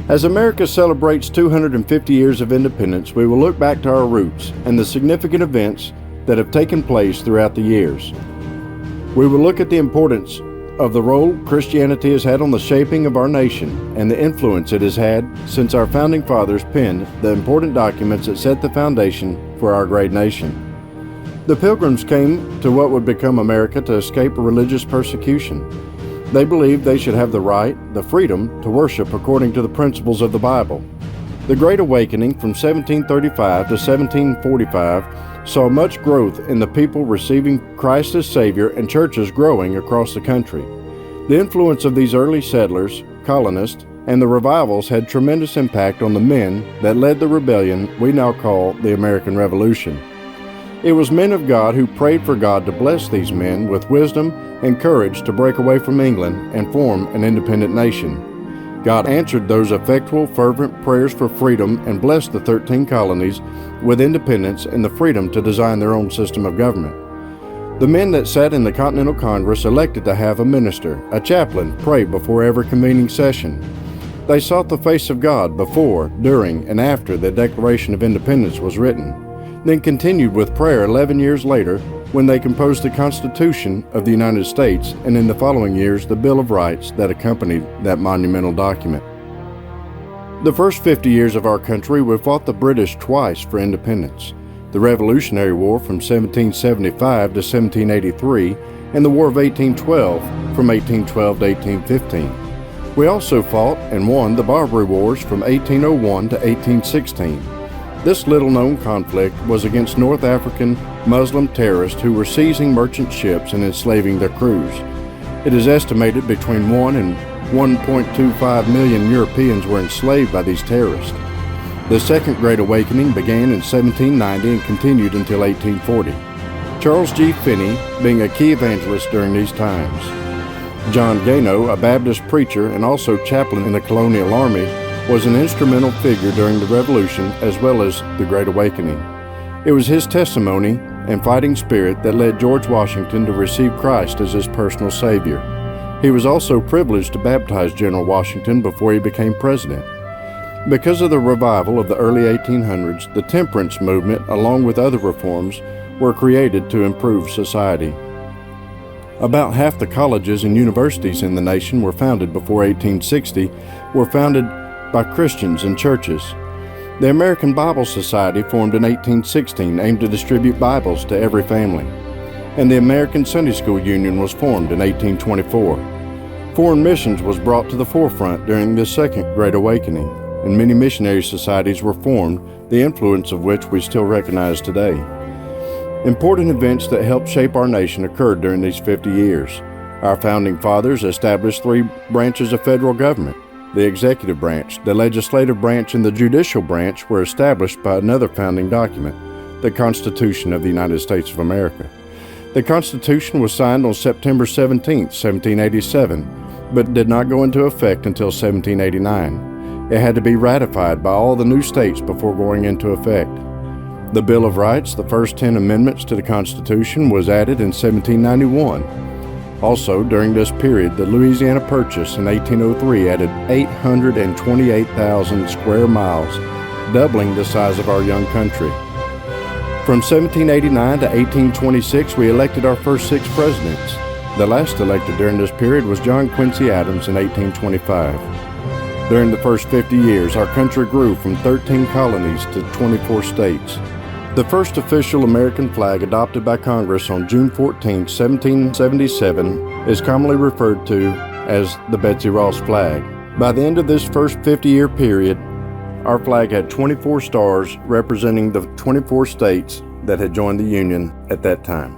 As America celebrates 250 years of independence, we will look back to our roots and the significant events that have taken place throughout the years. We will look at the importance of the role Christianity has had on the shaping of our nation and the influence it has had since our founding fathers penned the important documents that set the foundation for our great nation. The Pilgrims came to what would become America to escape religious persecution. They believed they should have the right, the freedom, to worship according to the principles of the Bible. The Great Awakening from 1735 to 1745 saw much growth in the people receiving Christ as Savior and churches growing across the country. The influence of these early settlers, colonists, and the revivals had tremendous impact on the men that led the rebellion we now call the American Revolution. It was men of God who prayed for God to bless these men with wisdom and courage to break away from England and form an independent nation. God answered those effectual, fervent prayers for freedom and blessed the 13 colonies with independence and the freedom to design their own system of government. The men that sat in the Continental Congress elected to have a minister, a chaplain, pray before every convening session. They sought the face of God before, during, and after the Declaration of Independence was written, then continued with prayer 11 years later when they composed the Constitution of the United States and in the following years the Bill of Rights that accompanied that monumental document. The first 50 years of our country, we fought the British twice for independence. The Revolutionary War from 1775 to 1783 and the War of 1812 from 1812 to 1815. We also fought and won the Barbary Wars from 1801 to 1816. This little-known conflict was against North African Muslim terrorists who were seizing merchant ships and enslaving their crews. It is estimated between 1 and 1.25 million Europeans were enslaved by these terrorists. The Second Great Awakening began in 1790 and continued until 1840. Charles G. Finney being a key evangelist during these times. John Gano, a Baptist preacher and also chaplain in the Colonial Army, was an instrumental figure during the Revolution as well as the Great Awakening. It was his testimony and fighting spirit that led George Washington to receive Christ as his personal Savior. He was also privileged to baptize General Washington before he became president. Because of the revival of the early 1800s, the temperance movement, along with other reforms, were created to improve society. About half the colleges and universities in the nation were founded before 1860 were founded by Christians and churches. The American Bible Society formed in 1816 aimed to distribute Bibles to every family, and the American Sunday School Union was formed in 1824. Foreign missions was brought to the forefront during the Second Great Awakening, and many missionary societies were formed, the influence of which we still recognize today. Important events that helped shape our nation occurred during these 50 years. Our founding fathers established 3 branches of federal government. The executive branch, the legislative branch, and the judicial branch were established by another founding document, the Constitution of the United States of America. The Constitution was signed on September 17, 1787, but did not go into effect until 1789. It had to be ratified by all the new states before going into effect. The Bill of Rights, the first 10 amendments to the Constitution, was added in 1791. Also, during this period, the Louisiana Purchase in 1803 added 828,000 square miles, doubling the size of our young country. From 1789 to 1826, we elected our first 6 presidents. The last elected during this period was John Quincy Adams in 1825. During the first 50 years, our country grew from 13 colonies to 24 states. The first official American flag adopted by Congress on June 14, 1777 is commonly referred to as the Betsy Ross flag. By the end of this first 50-year period, our flag had 24 stars representing the 24 states that had joined the Union at that time.